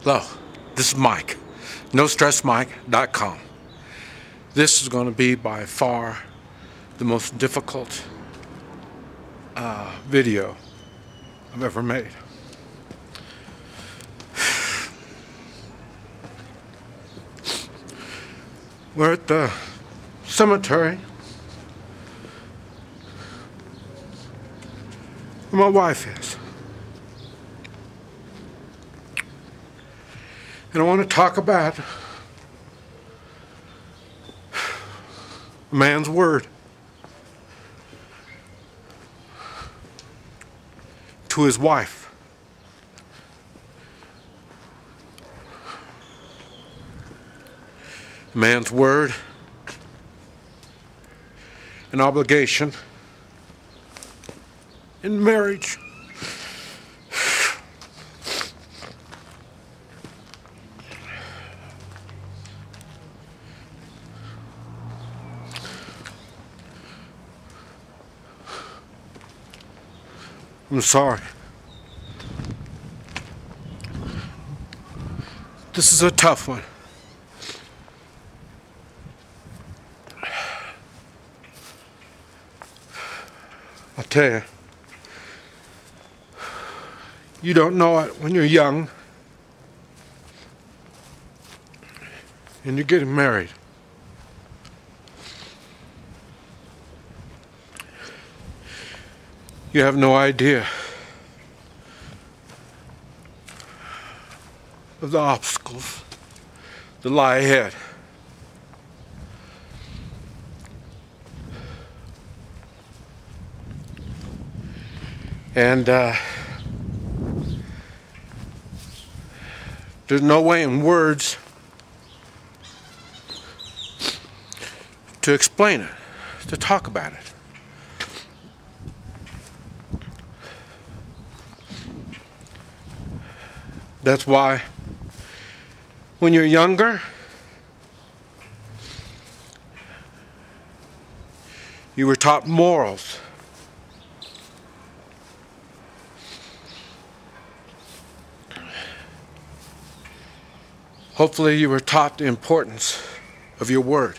Hello, this is Mike, NoStressMike.com. This is going to be by far the most difficult video I've ever made. We're at the cemetery where my wife is. And I want to talk about a man's word to his wife. A man's word, an obligation in marriage. I'm sorry. This is a tough one. I'll tell you, you don't know it when you're young and you're getting married. You have no idea of the obstacles that lie ahead. And there's no way in words to explain it, to talk about it. That's why when you're younger, you were taught morals. Hopefully you were taught the importance of your word.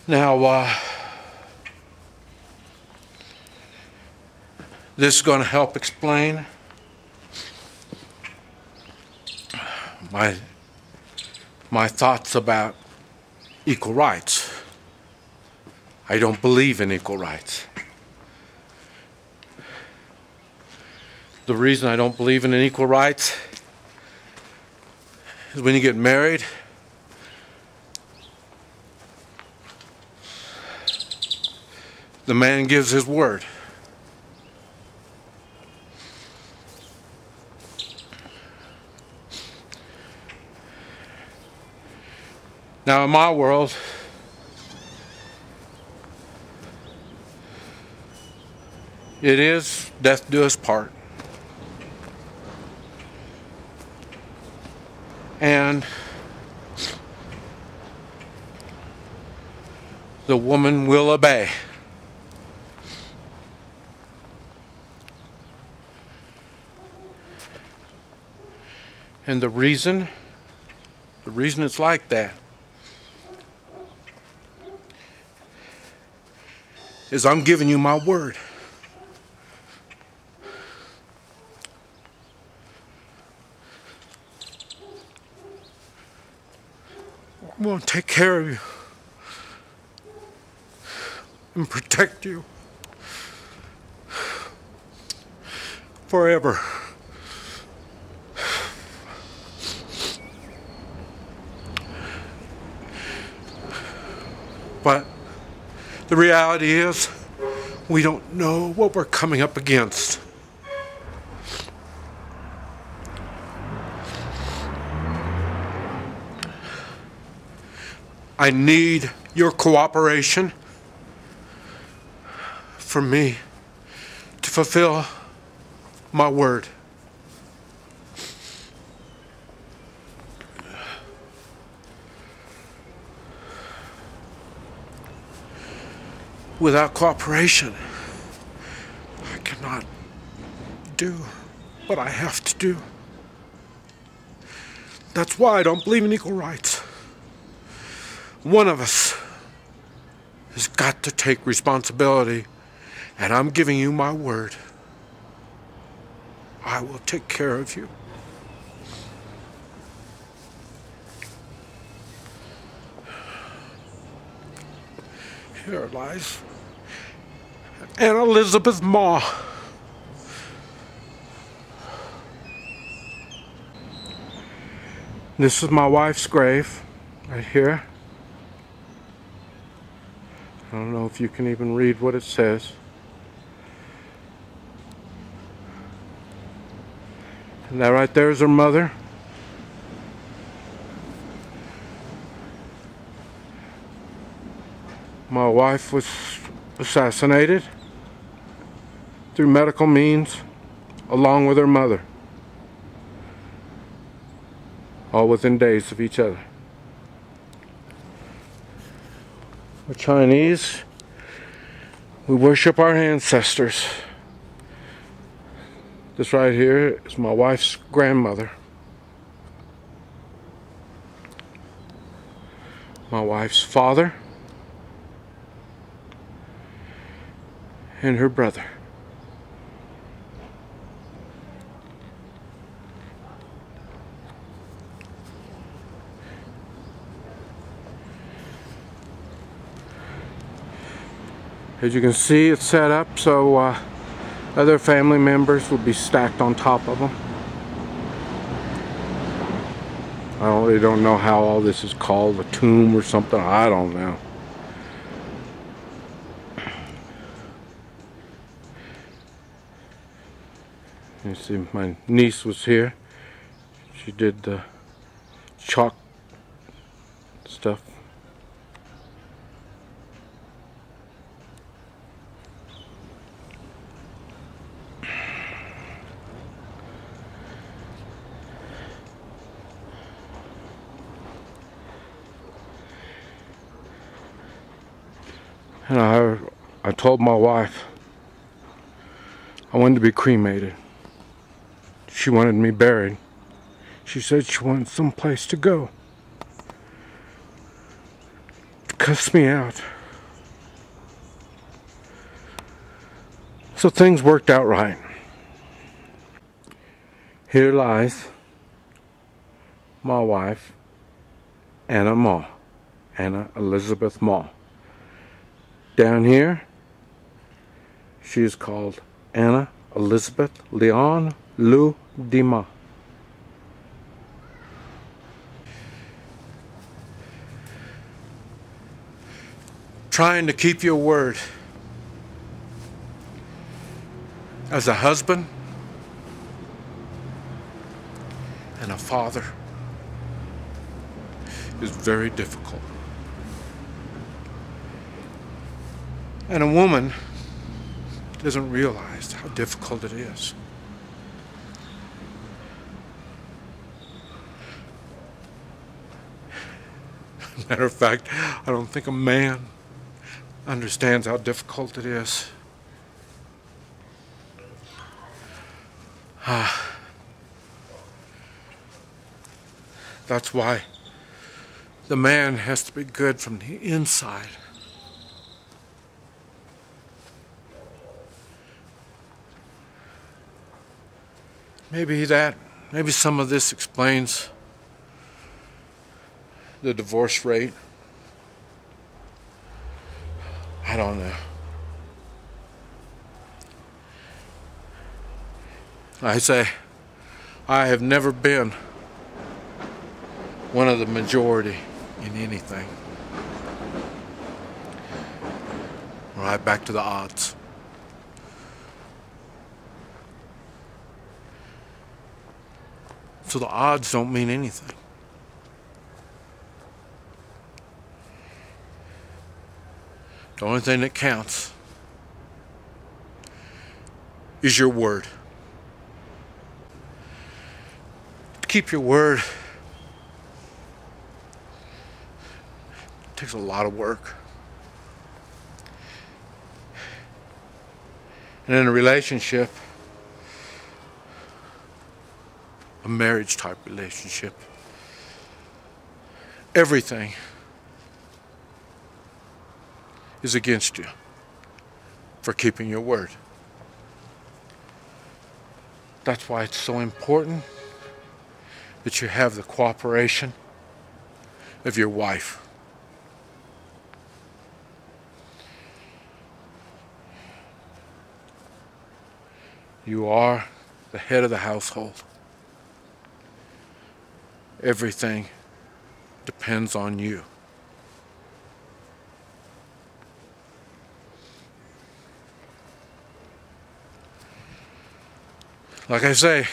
Now, this is going to help explain my thoughts about equal rights. I don't believe in equal rights. The reason I don't believe in equal rights is when you get married, the man gives his word. Now in my world, it is death do us part. And the woman will obey. And the reason it's like that is I'm giving you my word. I'm going to take care of you and protect you forever. But the reality is, we don't know what we're coming up against. I need your cooperation for me to fulfill my word. Without cooperation, I cannot do what I have to do. That's why I don't believe in equal rights. One of us has got to take responsibility, and I'm giving you my word. I will take care of you. Here lies Aunt Elizabeth Ma. This is my wife's grave, right here. I don't know if you can even read what it says. And that right there is her mother. My wife was assassinated through medical means, along with her mother, all within days of each other. We're Chinese. We worship our ancestors. This right here is my wife's grandmother. My wife's father and her brother. As you can see, it's set up so other family members will be stacked on top of them. I really don't know how all this is called, a tomb or something, I don't know. You see, my niece was here. She did the chalk stuff. And I told my wife I wanted to be cremated. She wanted me buried. She said she wanted some place to go. It cussed me out. So things worked out right. Here lies my wife, Anna Ma, Anna Elizabeth Ma. Down here, she is called Anna Elizabeth Leon Lu Dima. Trying to keep your word as a husband and a father is very difficult. And a woman doesn't realize how difficult it is. Matter of fact, I don't think a man understands how difficult it is. That's why the man has to be good from the inside. Maybe some of this explains the divorce rate. I don't know. I say, I have never been one of the majority in anything. Right back to the odds. So the odds don't mean anything. The only thing that counts is your word. To keep your word takes a lot of work. And in a relationship, a marriage type relationship, everything is against you for keeping your word. That's why it's so important that you have the cooperation of your wife. You are the head of the household. Everything depends on you. Like I say,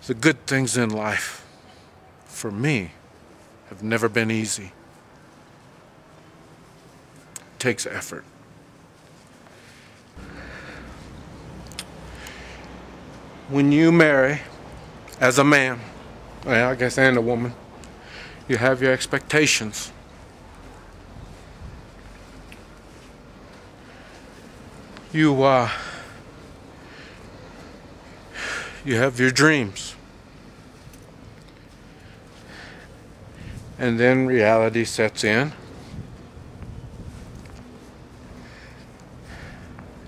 the good things in life, for me, have never been easy. It takes effort. When you marry, as a man, well, I guess, and a woman, you have your expectations. You have your dreams. And then reality sets in.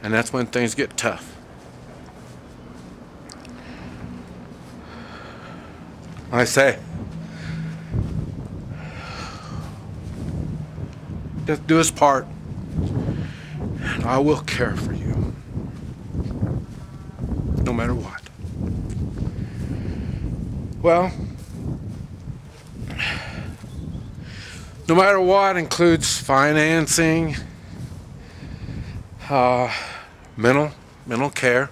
And that's when things get tough. I say, just do his part, and I will care for you, no matter what. Well, no matter what includes financing, mental care,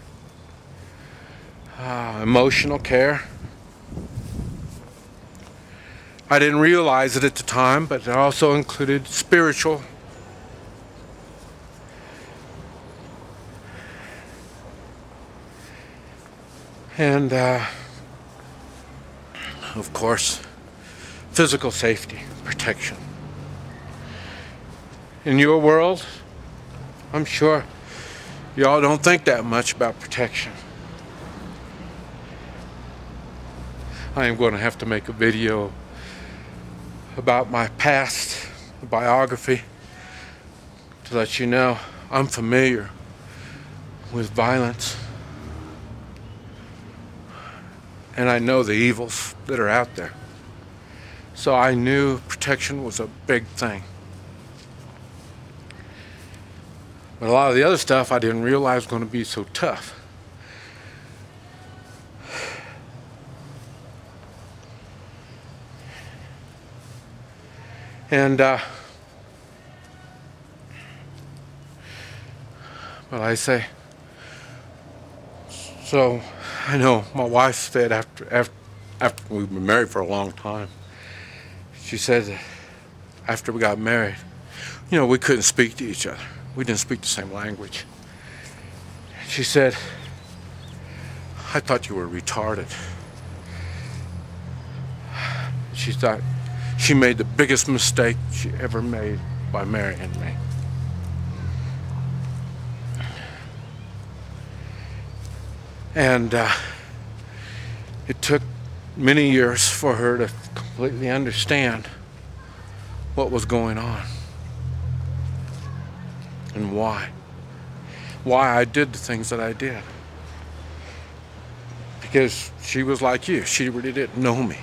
emotional care. I didn't realize it at the time, but it also included spiritual. And, of course, physical safety, protection. In your world, I'm sure y'all don't think that much about protection. I am going to have to make a video about my past biography to let you know I'm familiar with violence, and I know the evils that are out there. So I knew protection was a big thing. But a lot of the other stuff I didn't realize was going to be so tough. And, but I say, so I know my wife said after we've been married for a long time, she said that after we got married, you know, we couldn't speak to each other. We didn't speak the same language. She said, I thought you were retarded. She thought she made the biggest mistake she ever made by marrying me. And it took many years for her to completely understand what was going on and why I did the things that I did. Because she was like you, she really didn't know me.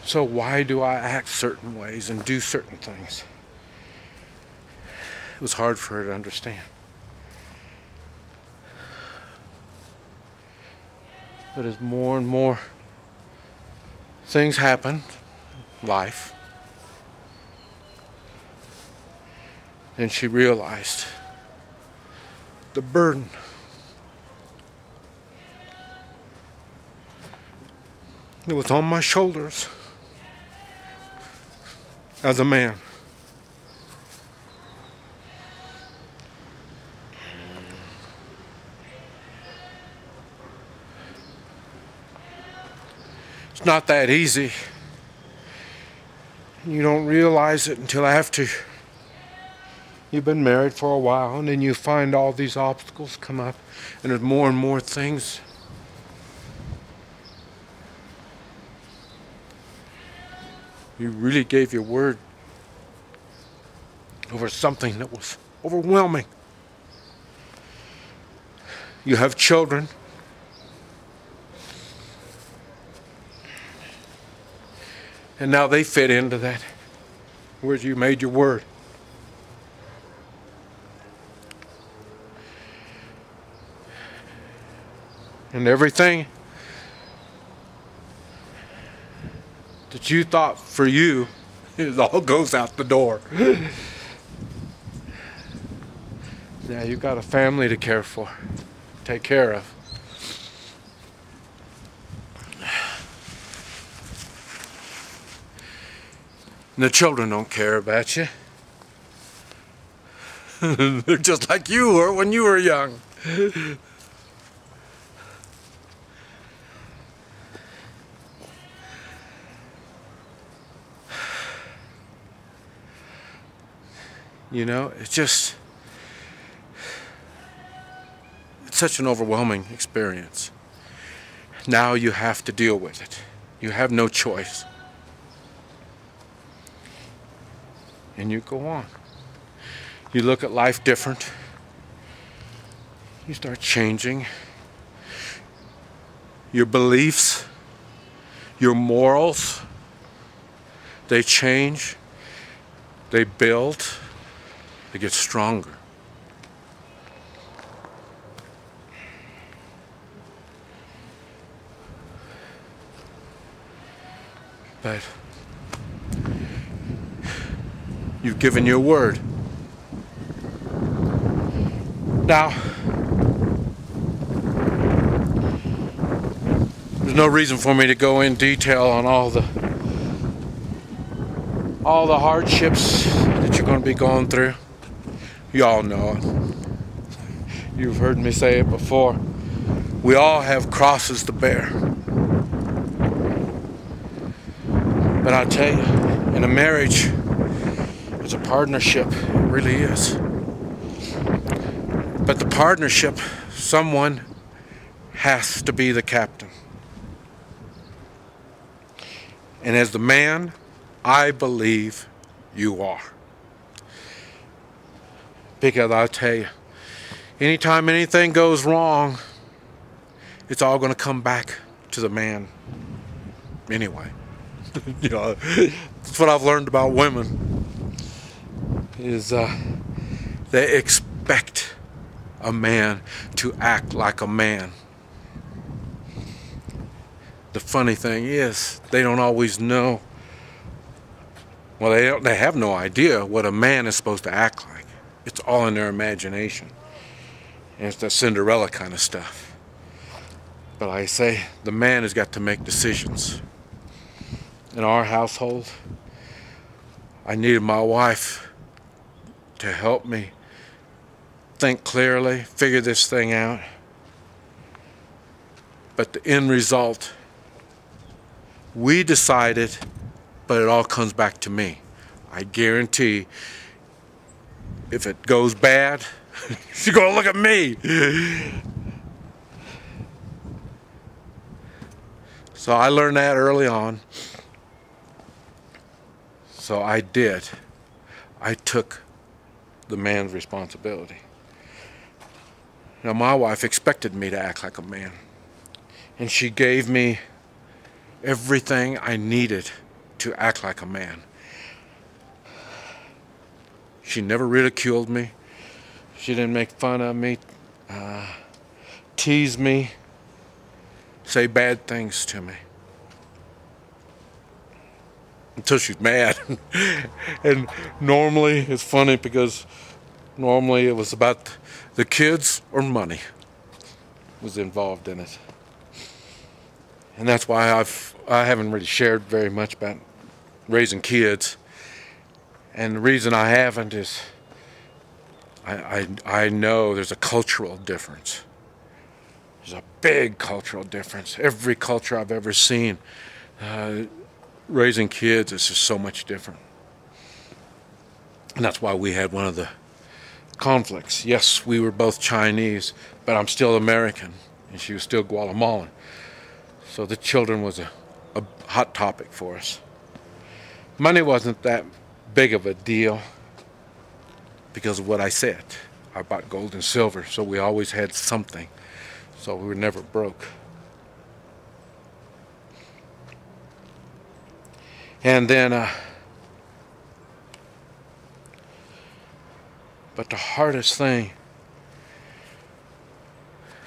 So why do I act certain ways and do certain things? It was hard for her to understand. But as more and more things happened in life, then she realized the burden that was on my shoulders as a man. It's not that easy. You don't realize it until after You've been married for a while, and then you find all these obstacles come up, and there's more and more things. You really gave your word over something that was overwhelming. You have children. And now they fit into that. Where you made your word. And everything that you thought for you, it all goes out the door. Now you've got a family to care for, take care of. And the children don't care about you. They're just like you were when you were young. You know, it's such an overwhelming experience. Now you have to deal with it. You have no choice. And you go on. You look at life different. You start changing. Your beliefs, your morals, they change. They build. They get stronger. But you've given your word. Now, there's no reason for me to go in detail on all the hardships that you're going to be going through. You all know it. You've heard me say it before. We all have crosses to bear. But I'll tell you, in a marriage, it's a partnership. It really is. But the partnership, someone has to be the captain. And as the man, I believe you are. Because I'll tell you, anytime anything goes wrong, it's all going to come back to the man anyway. You know, that's what I've learned about women, is they expect a man to act like a man. The funny thing is, they don't always know. Well, they have no idea what a man is supposed to act like. It's all in their imagination. And it's that Cinderella kind of stuff. But like I say, the man has got to make decisions. In our household, I needed my wife to help me think clearly, figure this thing out. But the end result, we decided, but it all comes back to me. I guarantee if it goes bad, she's gonna look at me. So I learned that early on. So I did. I took the man's responsibility. Now my wife expected me to act like a man. And she gave me everything I needed to act like a man. She never ridiculed me. She didn't make fun of me, tease me, say bad things to me. Until she's mad. And normally, it's funny because normally it was about the kids or money was involved in it. And that's why I haven't really shared very much about raising kids. And the reason I haven't is I know there's a cultural difference. There's a big cultural difference. Every culture I've ever seen, raising kids is just so much different. And that's why we had one of the conflicts. Yes, we were both Chinese, but I'm still American, and she was still Guatemalan. So the children was a hot topic for us. Money wasn't that big of a deal because of what I said. I bought gold and silver, so we always had something. So we were never broke. And then, but the hardest thing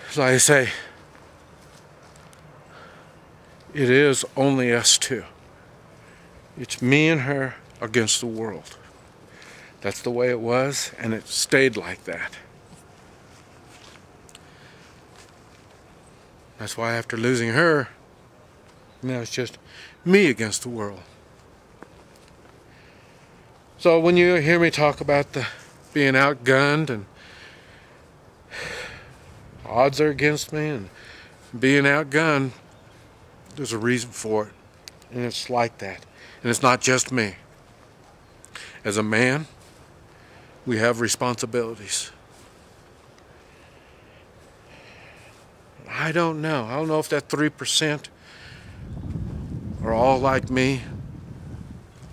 is, like I say, it is only us two. It's me and her against the world. That's the way it was, and it stayed like that. That's why after losing her, now it's just me against the world. So when you hear me talk about the being outgunned and odds are against me and being outgunned, there's a reason for it. And it's like that. And it's not just me. As a man, we have responsibilities. I don't know. I don't know if that 3% are all like me.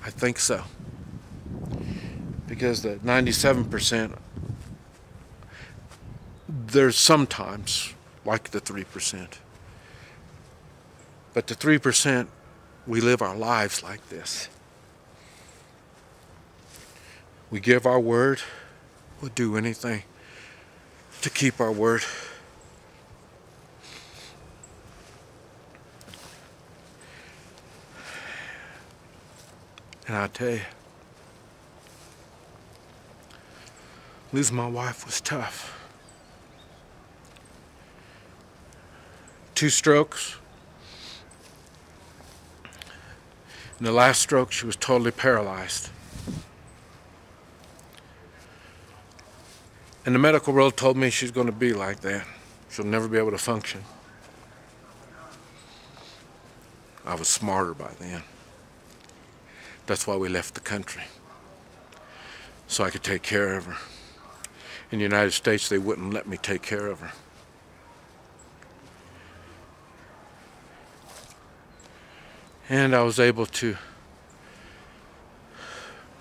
I think so. Because the 97%, there's sometimes like the 3%. But the 3%, we live our lives like this. We give our word. We'll do anything to keep our word. And I tell you, losing my wife was tough. 2 strokes. In the last stroke, she was totally paralyzed. And the medical world told me she's going to be like that. She'll never be able to function. I was smarter by then. That's why we left the country. So I could take care of her. In the United States, they wouldn't let me take care of her. And I was able to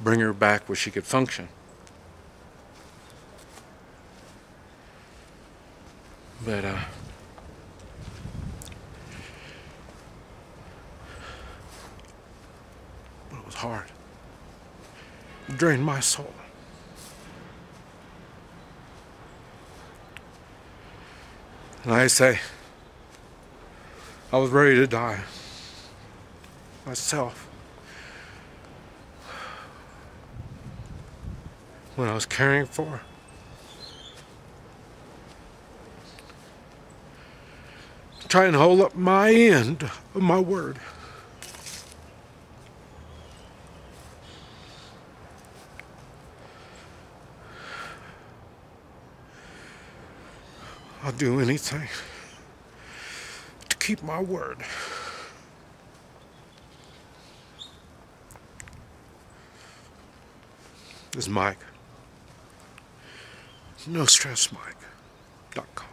bring her back where she could function. But it was hard. It drained my soul. And I say, I was ready to die myself when I was caring for her. Try and hold up my end of my word. I'll do anything to keep my word. This is Mike. NoStressMike.com.